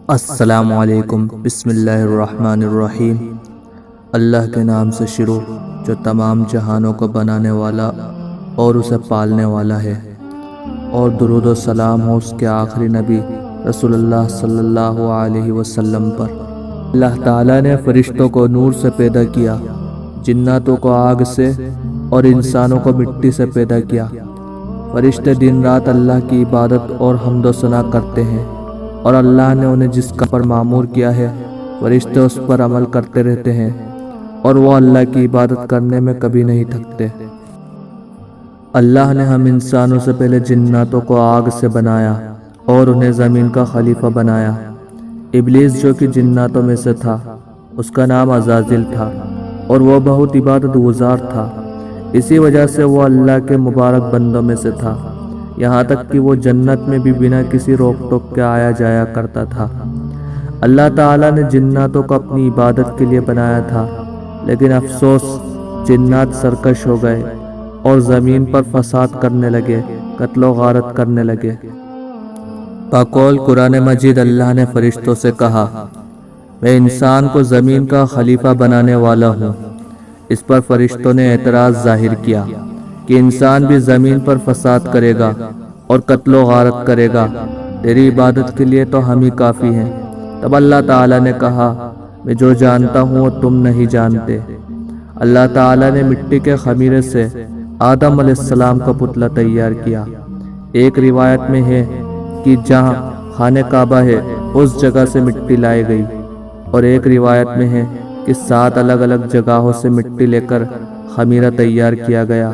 السلام علیکم۔ بسم اللہ الرحمن الرحیم۔ اللہ کے نام سے شروع جو تمام جہانوں کو بنانے والا اور اسے پالنے والا ہے، اور درود و سلام ہو اس کے آخری نبی رسول اللہ صلی اللہ علیہ وسلم پر۔ اللہ تعالیٰ نے فرشتوں کو نور سے پیدا کیا، جناتوں کو آگ سے اور انسانوں کو مٹی سے پیدا کیا۔ فرشتے دن رات اللہ کی عبادت اور حمد و ثنا کرتے ہیں، اور اللہ نے انہیں جس کام پر مامور کیا ہے فرشتے اس پر عمل کرتے رہتے ہیں، اور وہ اللہ کی عبادت کرنے میں کبھی نہیں تھکتے۔ اللہ نے ہم انسانوں سے پہلے جناتوں کو آگ سے بنایا اور انہیں زمین کا خلیفہ بنایا۔ ابلیس جو کہ جناتوں میں سے تھا، اس کا نام عزازل تھا، اور وہ بہت عبادت گزار تھا، اسی وجہ سے وہ اللہ کے مبارک بندوں میں سے تھا، یہاں تک کہ وہ جنت میں بھی بنا کسی روک ٹوک کے آیا جایا کرتا تھا۔ اللہ تعالیٰ نے جناتوں کو اپنی عبادت کے لیے بنایا تھا، لیکن افسوس جنات سرکش ہو گئے اور زمین پر فساد کرنے لگے، قتل و غارت کرنے لگے۔ بقول قرآن مجید اللہ نے فرشتوں سے کہا، میں انسان کو زمین کا خلیفہ بنانے والا ہوں۔ اس پر فرشتوں نے اعتراض ظاہر کیا کہ انسان بھی زمین پر فساد کرے گا اور قتل و غارت کرے گا، تیری عبادت کے لیے تو ہم ہی کافی ہیں۔ تب اللہ تعالیٰ نے کہا، میں جو جانتا ہوں وہ تم نہیں جانتے۔ اللہ تعالیٰ نے مٹی کے خمیرے سے آدم علیہ السلام کا پتلا تیار کیا۔ ایک روایت میں ہے کہ جہاں خانہ کعبہ ہے اس جگہ سے مٹی لائی گئی، اور ایک روایت میں ہے کہ 7 الگ الگ جگہوں سے مٹی لے کر خمیرہ تیار کیا گیا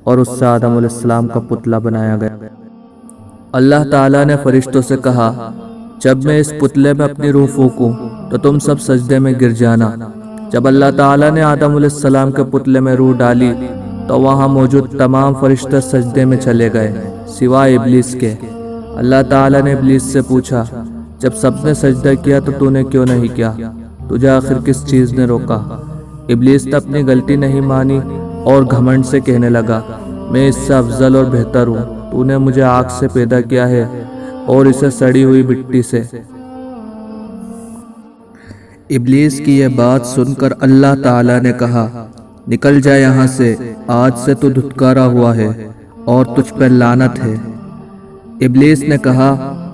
اور اس سے آدم علیہ السلام کا پتلا بنایا گیا۔ اللہ تعالیٰ نے فرشتوں سے کہا، جب میں اس پتلے میں اپنی روح پھونکوں تو تم سب سجدے میں گر جانا۔ جب اللہ تعالیٰ نے آدم علیہ السلام کے پتلے میں روح ڈالی تو وہاں موجود تمام فرشتے سجدے میں چلے گئے سوائے ابلیس کے۔ اللہ تعالیٰ نے ابلیس سے پوچھا، جب سب نے سجدہ کیا تو تو نے کیوں نہیں کیا؟ تجھے آخر کس چیز نے روکا؟ ابلیس نے اپنی غلطی نہیں مانی اور گھمنڈ سے کہنے لگا، میں اس سے افضل اور بہتر ہوں، تو نے مجھے آگ سے پیدا کیا ہے اور اسے سڑی ہوئی مٹی سے۔ ابلیس کی یہ بات سن کر اللہ تعالیٰ نے کہا، نکل جا یہاں سے، آج سے تو دھتکارا ہوا ہے اور تجھ پر لعنت ہے۔ ابلیس نے کہا،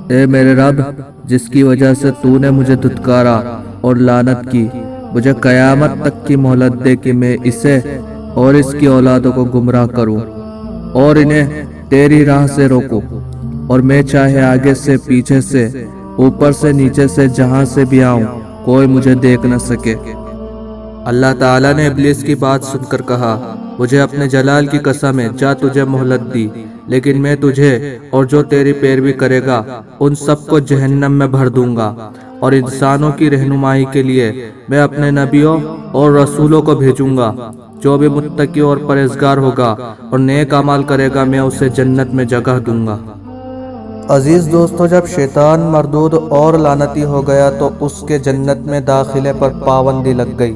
اے میرے رب، جس کی وجہ سے تو نے مجھے دھتکارا اور لعنت کی، مجھے قیامت تک کی مہلت دے کہ میں اسے اور اس کی اولادوں کو گمراہ کروں اور انہیں تیری راہ سے روکوں، اور میں چاہے آگے سے، پیچھے سے، اوپر سے، نیچے سے، جہاں سے بھی آؤں، کوئی مجھے دیکھ نہ سکے۔ اللہ تعالیٰ نے ابلیس کی بات سن کر کہا، مجھے اپنے جلال کی قسم ہے، جا تجھے مہلت دی، لیکن میں تجھے اور جو تیری پیروی کرے گا ان سب کو جہنم میں بھر دوں گا، اور انسانوں کی رہنمائی کے لیے میں اپنے نبیوں اور رسولوں کو بھیجوں گا۔ جو بھی متقی اور پرہیزگار ہوگا اور نیک اعمال کرے گا میں اسے جنت میں جگہ دوں گا۔ عزیز دوستو، جب شیطان مردود اور لعنتی ہو گیا تو اس کے جنت میں داخلے پر پابندی لگ گئی،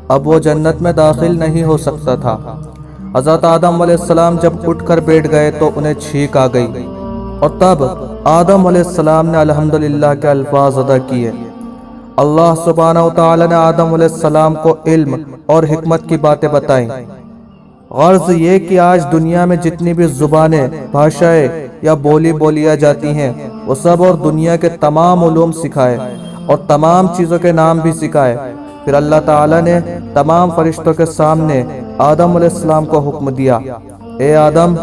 اب وہ جنت میں داخل نہیں ہو سکتا تھا۔ حضرت آدم علیہ السلام جب اٹھ کر بیٹھ گئے تو انہیں چھینک آ گئی، اور تب آدم علیہ السلام نے الحمدللہ کے الفاظ ادا کیے۔ اللہ سبحانہ وتعالی نے آدم علیہ السلام کو علم اور حکمت کی باتیں بتائیں۔ غرض یہ کہ آج دنیا میں جتنی بھی زبانیں، بھاشائیں یا بولیا جاتی ہیں وہ سب اور دنیا کے تمام علوم سکھائے اور تمام چیزوں کے نام بھی سکھائے۔ پھر اللہ تعالیٰ نے تمام فرشتوں کے سامنے آدم علیہ السلام کو حکم دیا، اے آدم،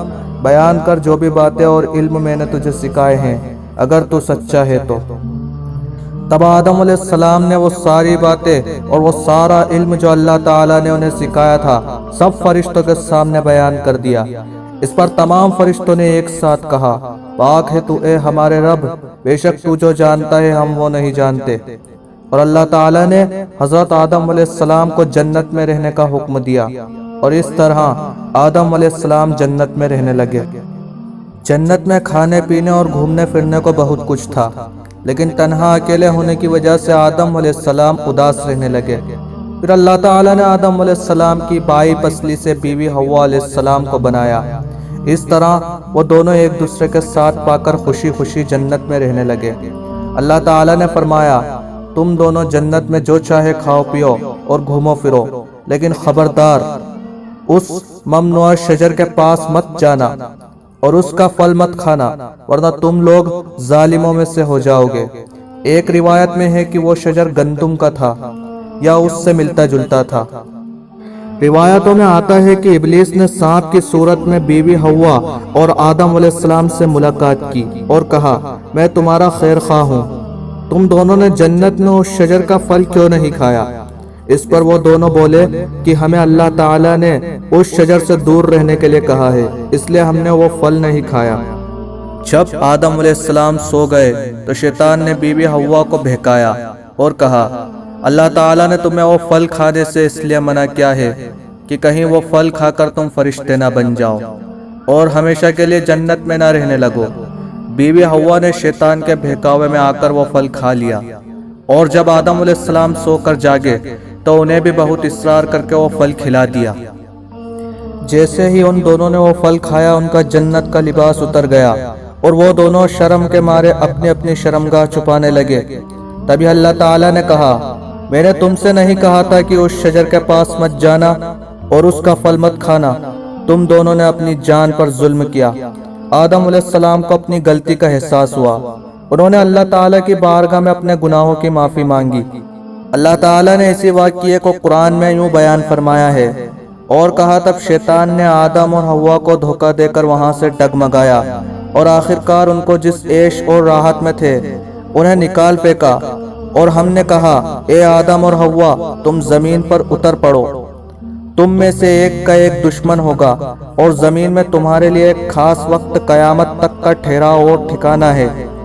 بیان کر جو بھی باتیں اور علم میں نے تجھے سکھائے ہیں، اگر تو سچا ہے تو۔ تب آدم علیہ السلام نے وہ ساری باتیں اور وہ سارا علم جو اللہ تعالیٰ نے انہیں سکھایا تھا سب فرشتوں کے سامنے بیان کر دیا۔ اس پر تمام فرشتوں نے ایک ساتھ کہا، پاک ہے تو اے ہمارے رب، بے شک تو جو جانتا ہے ہم وہ نہیں جانتے۔ اور اللہ تعالیٰ نے حضرت آدم علیہ السلام کو جنت میں رہنے کا حکم دیا، اور اس طرح آدم علیہ السلام جنت میں رہنے لگے۔ جنت میں کھانے پینے اور گھومنے پھرنے کو بہت کچھ تھا، لیکن تنہا اکیلے ہونے کی وجہ سے آدم علیہ السلام اداس رہنے لگے۔ پھر اللہ تعالیٰ نے آدم علیہ السلام کی بائیں پسلی سے بیوی حوا علیہ السلام کو بنایا۔ اس طرح وہ دونوں ایک دوسرے کے ساتھ پا کر خوشی خوشی جنت میں رہنے لگے۔ اللہ تعالیٰ نے فرمایا تم دونوں جنت میں جو چاہے کھاؤ پیو اور گھومو پھرو، لیکن خبردار اس ممنوع شجر کے پاس مت جانا اور اس کا پھل مت کھانا، ورنہ تم لوگ ظالموں میں سے ہو جاؤ گے۔ ایک روایت میں ہے کہ وہ شجر گندم کا تھا یا اس سے ملتا جلتا تھا۔ روایتوں میں آتا ہے کہ ابلیس نے سانپ کی صورت میں بی بی حوا اور آدم علیہ السلام سے ملاقات کی اور کہا میں تمہارا خیر خواہ ہوں، تم دونوں نے جنت میں اس شجر کا پھل کیوں نہیں کھایا؟ اس پر وہ دونوں بولے کہ ہمیں اللہ تعالیٰ نے اس شجر سے دور رہنے کے لیے کہا ہے، اس لیے ہم نے وہ پھل نہیں کھایا۔ جب آدم علیہ السلام سو گئے تو شیطان نے بی بی حوا کو بہکایا اور کہا اللہ تعالیٰ نے تمہیں وہ پھل کھانے سے اس لیے منع کیا ہے کہ کہیں وہ پھل کھا کر تم فرشتے نہ بن جاؤ اور ہمیشہ کے لیے جنت میں نہ رہنے لگو۔ بی بی حوا نے شیطان کے بہکاوے میں آ کر وہ پھل کھا لیا، اور جب آدم علیہ السلام سو کر جاگے تو انہیں بھی بہت اصرار کر کے وہ پھل کھلا دیا۔ جیسے ہی ان دونوں نے وہ پھل کھایا ان کا جنت کا لباس اتر گیا اور وہ دونوں شرم کے مارے اپنی اپنی شرمگاہ چھپانے لگے۔ تبھی اللہ تعالیٰ نے کہا میں نے تم سے نہیں کہا تھا کہ اس شجر کے پاس مت جانا اور اس کا پھل مت کھانا؟ تم دونوں نے اپنی جان پر ظلم کیا۔ آدم علیہ السلام کو اپنی غلطی کا احساس ہوا، انہوں نے اللہ تعالیٰ کی بارگاہ میں اپنے گناہوں کی معافی مانگی۔ اللہ تعالیٰ نے اسی واقعے کو قرآن میں یوں بیان فرمایا ہے اور کہا تب شیطان نے آدم اور حوا کو دھوکہ دے کر وہاں سے ڈگمگایا اور آخرکار ان کو جس عیش اور راحت میں تھے انہیں نکال پھینکا، اور ہم نے کہا اے آدم اور حوا تم زمین پر اتر پڑو، تم میں سے ایک کا ایک دشمن ہوگا اور زمین میں تمہارے لیے ایک خاص وقت قیامت تک کا ٹھہراؤ اور ٹھکانہ ہے۔